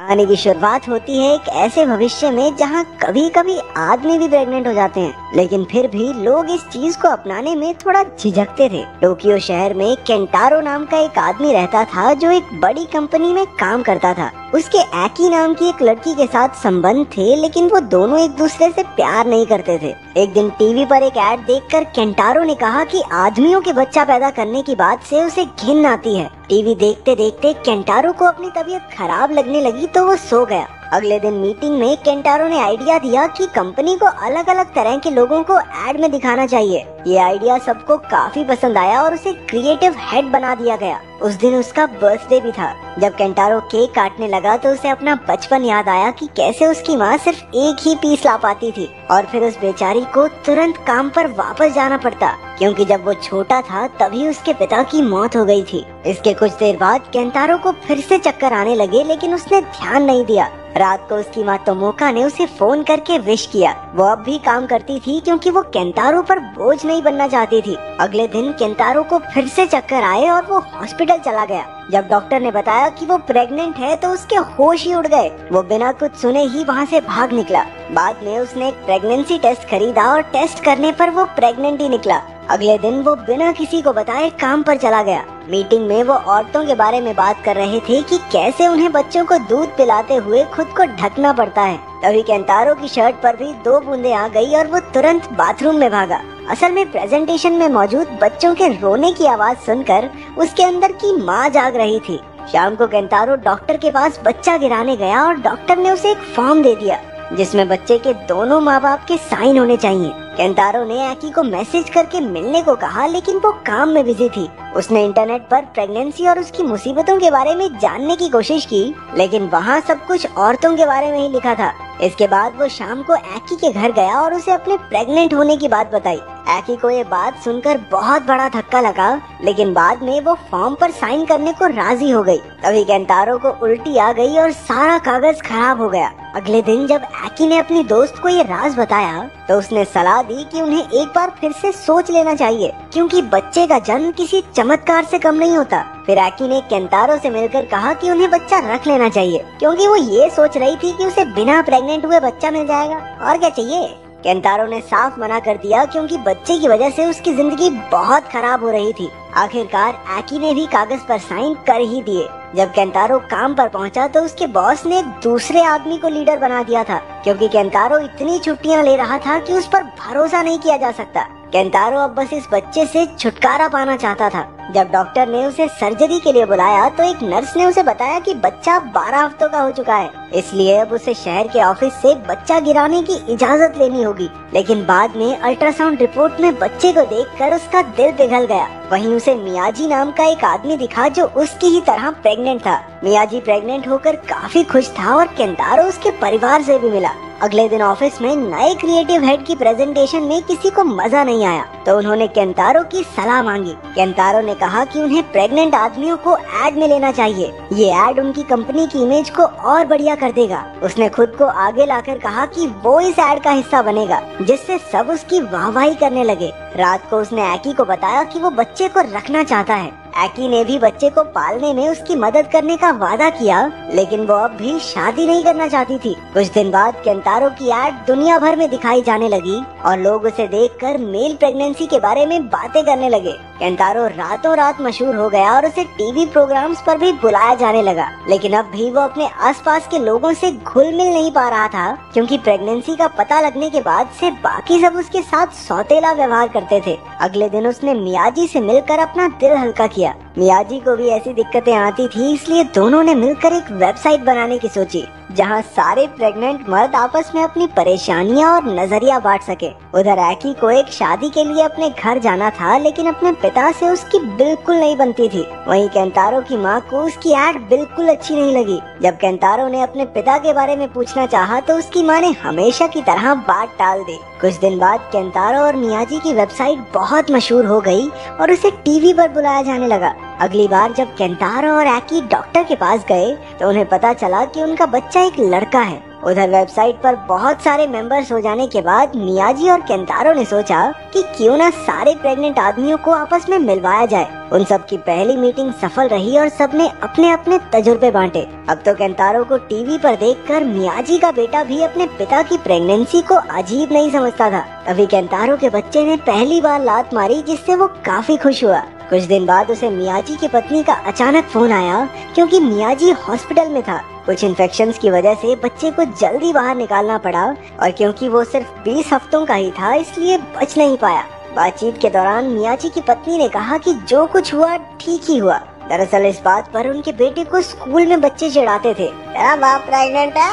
कहानी की शुरुआत होती है एक ऐसे भविष्य में जहाँ कभी कभी आदमी भी प्रेग्नेंट हो जाते हैं, लेकिन फिर भी लोग इस चीज को अपनाने में थोड़ा झिझकते थे। टोक्यो शहर में केंटारो नाम का एक आदमी रहता था जो एक बड़ी कंपनी में काम करता था। उसके एकी नाम की एक लड़की के साथ संबंध थे, लेकिन वो दोनों एक दूसरे से प्यार नहीं करते थे। एक दिन टीवी पर एक ऐड देखकर केंटारो ने कहा कि आदमियों के बच्चा पैदा करने की बात से उसे घिन आती है। टीवी देखते देखते केंटारो को अपनी तबीयत खराब लगने लगी तो वो सो गया। अगले दिन मीटिंग में केंटारो ने आइडिया दिया कि कंपनी को अलग अलग तरह के लोगों को ऐड में दिखाना चाहिए। ये आइडिया सबको काफी पसंद आया और उसे क्रिएटिव हेड बना दिया गया। उस दिन उसका बर्थडे भी था। जब केंटारो केक काटने लगा तो उसे अपना बचपन याद आया कि कैसे उसकी माँ सिर्फ एक ही पीस ला पाती थी और फिर उस बेचारी को तुरंत काम पर वापस जाना पड़ता, क्योंकि जब वो छोटा था तभी उसके पिता की मौत हो गई थी। इसके कुछ देर बाद केंटारो को फिर से चक्कर आने लगे, लेकिन उसने ध्यान नहीं दिया। रात को उसकी माँ तोमोका ने उसे फोन करके विश किया। वो अब भी काम करती थी क्योंकि वो केंटारो पर बोझ नहीं बनना चाहती थी। अगले दिन केंटारो को फिर से चक्कर आए और वो हॉस्पिटल चला गया। जब डॉक्टर ने बताया कि वो प्रेग्नेंट है तो उसके होश ही उड़ गए। वो बिना कुछ सुने ही वहाँ से भाग निकला। बाद में उसने एक प्रेगनेंसी टेस्ट खरीदा और टेस्ट करने पर वो प्रेग्नेंट ही निकला। अगले दिन वो बिना किसी को बताए काम पर चला गया। मीटिंग में वो औरतों के बारे में बात कर रहे थे कि कैसे उन्हें बच्चों को दूध पिलाते हुए खुद को ढकना पड़ता है। तभी केंटारो की शर्ट पर भी 2 बूंदें आ गई और वो तुरंत बाथरूम में भागा। असल में प्रेजेंटेशन में मौजूद बच्चों के रोने की आवाज सुनकर उसके अंदर की माँ जाग रही थी। शाम को केंटारो डॉक्टर के पास बच्चा गिराने गया और डॉक्टर ने उसे एक फॉर्म दे दिया जिसमें बच्चे के दोनों माँ बाप के साइन होने चाहिए। केंटारो ने एकी को मैसेज करके मिलने को कहा, लेकिन वो काम में बिजी थी। उसने इंटरनेट पर प्रेगनेंसी और उसकी मुसीबतों के बारे में जानने की कोशिश की, लेकिन वहाँ सब कुछ औरतों के बारे में ही लिखा था। इसके बाद वो शाम को एकी के घर गया और उसे अपने प्रेग्नेंट होने की बात बताई। एकी को ये बात सुनकर बहुत बड़ा धक्का लगा, लेकिन बाद में वो फॉर्म पर साइन करने को राजी हो गई। तभी केंटारो को उल्टी आ गई और सारा कागज खराब हो गया। अगले दिन जब एकी ने अपनी दोस्त को ये राज बताया तो उसने सलाह दी कि उन्हें एक बार फिर से सोच लेना चाहिए, क्योंकि बच्चे का जन्म किसी चमत्कार से कम नहीं होता। फिर एकी ने केंटारो से मिलकर कहा कि उन्हें बच्चा रख लेना चाहिए, क्योंकि वो ये सोच रही थी कि उसे बिना प्रेग्नेंट हुए बच्चा मिल जाएगा और क्या चाहिए। केंटारो ने साफ मना कर दिया, क्योंकि बच्चे की वजह से उसकी जिंदगी बहुत खराब हो रही थी। आखिरकार एकी ने भी कागज पर साइन कर ही दिए। जब केंटारो काम पर पहुंचा तो उसके बॉस ने एक दूसरे आदमी को लीडर बना दिया था, क्योंकि केंटारो इतनी छुट्टियां ले रहा था कि उस पर भरोसा नहीं किया जा सकता। केंटारो अब बस इस बच्चे से छुटकारा पाना चाहता था। जब डॉक्टर ने उसे सर्जरी के लिए बुलाया तो एक नर्स ने उसे बताया कि बच्चा 12 हफ्तों का हो चुका है, इसलिए अब उसे शहर के ऑफिस से बच्चा गिराने की इजाजत लेनी होगी। लेकिन बाद में अल्ट्रासाउंड रिपोर्ट में बच्चे को देखकर उसका दिल पिघल गया। वहीं उसे मियाजी नाम का एक आदमी दिखा जो उसकी ही तरह प्रेग्नेंट था। मियाजी प्रेग्नेंट होकर काफी खुश था और केंटारो उसके परिवार से भी मिला। अगले दिन ऑफिस में नए क्रिएटिव हेड की प्रेजेंटेशन में किसी को मजा नहीं आया, तो उन्होंने केंटारो की सलाह मांगी। केंटारो ने कहा कि उन्हें प्रेग्नेंट आदमियों को ऐड में लेना चाहिए। ये ऐड उनकी कंपनी की इमेज को और बढ़िया कर देगा। उसने खुद को आगे लाकर कहा कि वो इस ऐड का हिस्सा बनेगा, जिससे सब उसकी वाहवाही करने लगे। रात को उसने एकी को बताया कि वो बच्चे को रखना चाहता है। एकी ने भी बच्चे को पालने में उसकी मदद करने का वादा किया, लेकिन वो अब भी शादी नहीं करना चाहती थी। कुछ दिन बाद केंटारो की ऐड दुनिया भर में दिखाई जाने लगी और लोग उसे देखकर मेल प्रेगनेंसी के बारे में बातें करने लगे। केंटारो रातों रात मशहूर हो गया और उसे टीवी प्रोग्राम्स पर भी बुलाया जाने लगा, लेकिन अब भी वो अपने आसपास के लोगों से घुल मिल नहीं पा रहा था, क्योंकि प्रेगनेंसी का पता लगने के बाद से बाकी सब उसके साथ सौतेला व्यवहार करते थे। अगले दिन उसने मियाजी से मिलकर अपना दिल हल्का किया। मियाजी को भी ऐसी दिक्कतें आती थी, इसलिए दोनों ने मिलकर एक वेबसाइट बनाने की सोची, जहां सारे प्रेग्नेंट मर्द आपस में अपनी परेशानियां और नजरिया बांट सके। उधर एकी को एक शादी के लिए अपने घर जाना था, लेकिन अपने पिता से उसकी बिल्कुल नहीं बनती थी। वहीं केंटारो की माँ को उसकी ऐड बिल्कुल अच्छी नहीं लगी। जब केंटारो ने अपने पिता के बारे में पूछना चाहा तो उसकी माँ ने हमेशा की तरह बात टाल दी। कुछ दिन बाद केंटारो और मियाजी की वेबसाइट बहुत मशहूर हो गई और उसे टीवी पर बुलाया जाने लगा। अगली बार जब केंटारो और एकी डॉक्टर के पास गए तो उन्हें पता चला कि उनका बच्चा एक लड़का है। उधर वेबसाइट पर बहुत सारे मेंबर्स हो जाने के बाद मियाजी और केंटारो ने सोचा कि क्यों ना सारे प्रेग्नेंट आदमियों को आपस में मिलवाया जाए। उन सब की पहली मीटिंग सफल रही और सबने अपने अपने तजुर्बे बांटे। अब तो केंटारो को टीवी पर देखकर मियाजी का बेटा भी अपने पिता की प्रेगनेंसी को अजीब नहीं समझता था। तभी केंटारो के बच्चे ने पहली बार लात मारी, जिससे वो काफी खुश हुआ। कुछ दिन बाद उसे मियाजी की पत्नी का अचानक फोन आया, क्योंकि मियाजी हॉस्पिटल में था। कुछ इन्फेक्शंस की वजह से बच्चे को जल्दी बाहर निकालना पड़ा और क्योंकि वो सिर्फ 20 हफ्तों का ही था, इसलिए बच नहीं पाया। बातचीत के दौरान मियाजी की पत्नी ने कहा कि जो कुछ हुआ ठीक ही हुआ। दरअसल इस बात पर उनके बेटे को स्कूल में बच्चे चिढ़ाते थे, तेरा बाप प्रेग्नेंट है,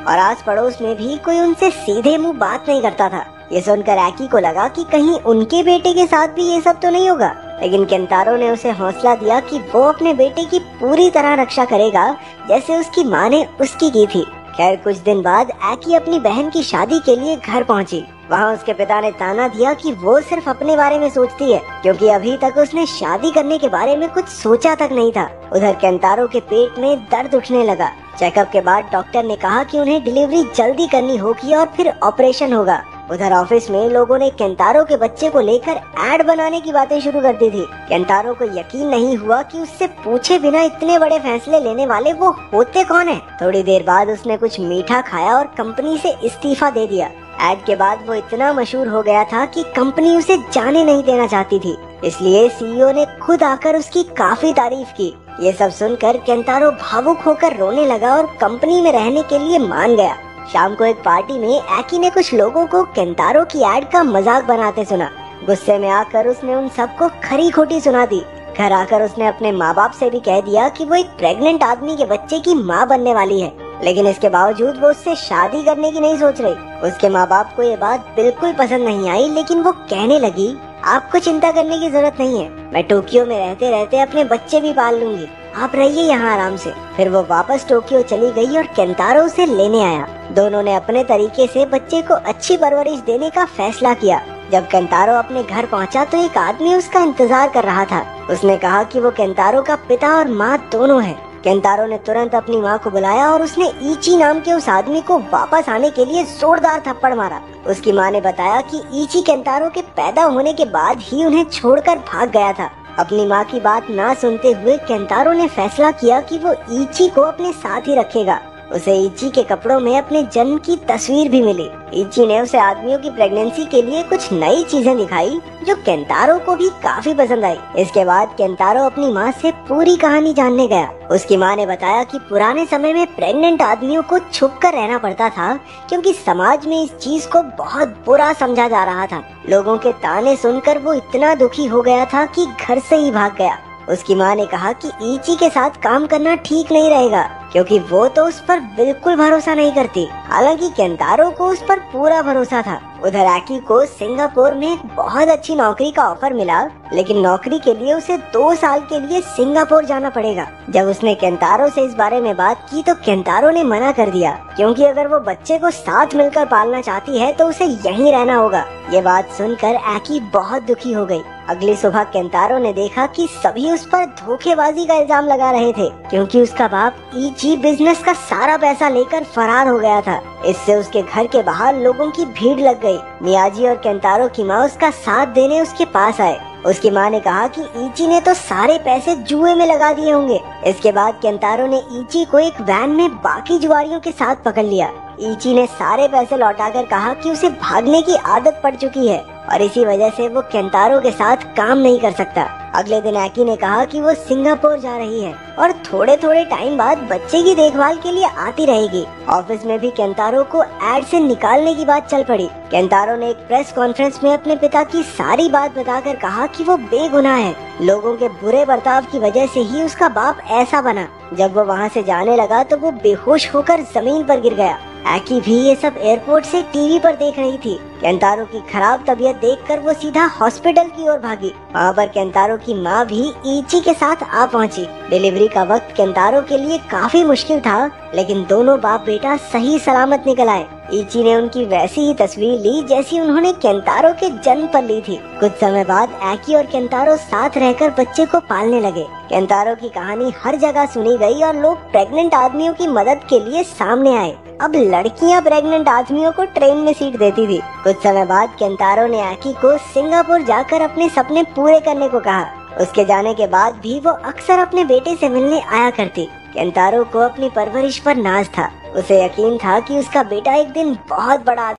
और आस पड़ोस में भी कोई उनसे सीधे मुंह बात नहीं करता था। ये सुनकर एकी को लगा कि कहीं उनके बेटे के साथ भी ये सब तो नहीं होगा, लेकिन केंटारो ने उसे हौसला दिया कि वो अपने बेटे की पूरी तरह रक्षा करेगा, जैसे उसकी माँ ने उसकी की थी। खैर कुछ दिन बाद एकी अपनी बहन की शादी के लिए घर पहुंची। वहाँ उसके पिता ने ताना दिया कि वो सिर्फ अपने बारे में सोचती है, क्योंकि अभी तक उसने शादी करने के बारे में कुछ सोचा तक नहीं था। उधर केंटारो के पेट में दर्द उठने लगा। चेकअप के बाद डॉक्टर ने कहा कि उन्हें डिलीवरी जल्दी करनी होगी और फिर ऑपरेशन होगा। उधर ऑफिस में लोगों ने केंटारो के बच्चे को लेकर एड बनाने की बातें शुरू कर दी थी। केंटारो को यकीन नहीं हुआ कि उससे पूछे बिना इतने बड़े फैसले लेने वाले वो होते कौन है। थोड़ी देर बाद उसने कुछ मीठा खाया और कंपनी से इस्तीफा दे दिया। एड के बाद वो इतना मशहूर हो गया था कि कंपनी उसे जाने नहीं देना चाहती थी, इसलिए सीईओ ने खुद आकर उसकी काफी तारीफ की। ये सब सुनकर केंटारो भावुक होकर रोने लगा और कंपनी में रहने के लिए मान गया। शाम को एक पार्टी में एकी ने कुछ लोगों को केंटारो की एड का मजाक बनाते सुना। गुस्से में आकर उसने उन सबको खरी खोटी सुना दी। घर आकर उसने अपने माँ बाप से भी कह दिया कि वो एक प्रेग्नेंट आदमी के बच्चे की माँ बनने वाली है, लेकिन इसके बावजूद वो उससे शादी करने की नहीं सोच रही। उसके माँ बाप को ये बात बिल्कुल पसंद नहीं आई, लेकिन वो कहने लगी, आपको चिंता करने की जरूरत नहीं है, मैं टोक्यो में रहते रहते अपने बच्चे भी पाल लूंगी, आप रहिए यहाँ आराम से। फिर वो वापस टोक्यो चली गई और केंटारो उसे लेने आया। दोनों ने अपने तरीके से बच्चे को अच्छी परवरिश देने का फैसला किया। जब केंटारो अपने घर पहुंचा तो एक आदमी उसका इंतजार कर रहा था। उसने कहा कि वो केंटारो का पिता और माँ दोनों है। केंटारो ने तुरंत अपनी माँ को बुलाया और उसने ईची नाम के उस आदमी को वापस आने के लिए जोरदार थप्पड़ मारा। उसकी माँ ने बताया कि ईची केंटारो के पैदा होने के बाद ही उन्हें छोड़कर भाग गया था। अपनी माँ की बात ना सुनते हुए केंटारो ने फैसला किया कि वो ईची को अपने साथ ही रखेगा। उसे ईची के कपड़ों में अपने जन्म की तस्वीर भी मिली। ईची ने उसे आदमियों की प्रेगनेंसी के लिए कुछ नई चीजें दिखाई जो केंटारो को भी काफी पसंद आई। इसके बाद केंटारो अपनी माँ से पूरी कहानी जानने गया। उसकी माँ ने बताया कि पुराने समय में प्रेग्नेंट आदमियों को छुपकर रहना पड़ता था, क्योंकि समाज में इस चीज को बहुत बुरा समझा जा रहा था। लोगों के ताने सुनकर वो इतना दुखी हो गया था कि घर से ही भाग गया। उसकी माँ ने कहा कि ईची के साथ काम करना ठीक नहीं रहेगा, क्योंकि वो तो उस पर बिल्कुल भरोसा नहीं करती। हालांकि केंटारो को उस पर पूरा भरोसा था। उधर एकी को सिंगापुर में एक बहुत अच्छी नौकरी का ऑफर मिला, लेकिन नौकरी के लिए उसे 2 साल के लिए सिंगापुर जाना पड़ेगा। जब उसने केंटारो से इस बारे में बात की तो केंटारो ने मना कर दिया, क्योंकि अगर वो बच्चे को साथ मिलकर पालना चाहती है तो उसे यहीं रहना होगा। ये बात सुनकर एकी बहुत दुखी हो गई। अगली सुबह केंटारो ने देखा कि सभी उस पर धोखेबाजी का इल्जाम लगा रहे थे, क्योंकि उसका बाप ईची बिजनेस का सारा पैसा लेकर फरार हो गया था। इससे उसके घर के बाहर लोगों की भीड़ लग गई। मियाजी और केंटारो की माँ उसका साथ देने उसके पास आए। उसकी माँ ने कहा कि ईची ने तो सारे पैसे जुए में लगा दिए होंगे। इसके बाद केंटारो ने ईची को एक वैन में बाकी जुआरियों के साथ पकड़ लिया। ईची ने सारे पैसे लौटाकर कहा कि उसे भागने की आदत पड़ चुकी है और इसी वजह से वो केंटारो के साथ काम नहीं कर सकता। अगले दिन एकी ने कहा कि वो सिंगापुर जा रही है और थोड़े थोड़े टाइम बाद बच्चे की देखभाल के लिए आती रहेगी। ऑफिस में भी केंटारो को एड से निकालने की बात चल पड़ी। केंटारो ने एक प्रेस कॉन्फ्रेंस में अपने पिता की सारी बात बताकर कहा कि वो बेगुनाह है। लोगों के बुरे बर्ताव की वजह से ही उसका बाप ऐसा बना। जब वो वहाँ से जाने लगा तो वो बेहोश होकर जमीन पर गिर गया। एकी भी ये सब एयरपोर्ट से टीवी पर देख रही थी। केंतारो की खराब तबीयत देखकर वो सीधा हॉस्पिटल की ओर भागी। वहाँ पर केंतारो की माँ भी इची के साथ आ पहुँची। डिलीवरी का वक्त केंतारो के लिए काफी मुश्किल था, लेकिन दोनों बाप बेटा सही सलामत निकल आए। इची ने उनकी वैसी ही तस्वीर ली जैसी उन्होंने केंतारो के जन्म पर ली थी। कुछ समय बाद एकी और केंतारो साथ रहकर बच्चे को पालने लगे। केंतारो की कहानी हर जगह सुनी गई और लोग प्रेग्नेंट आदमियों की मदद के लिए सामने आए। अब लड़कियां प्रेग्नेंट आदमियों को ट्रेन में सीट देती थी। कुछ समय बाद केंतारो ने एकी को सिंगापुर जाकर अपने सपने पूरे करने को कहा। उसके जाने के बाद भी वो अक्सर अपने बेटे से मिलने आया करती। केंतारो को अपनी परवरिश पर नाज था। उसे यकीन था कि उसका बेटा एक दिन बहुत बड़ा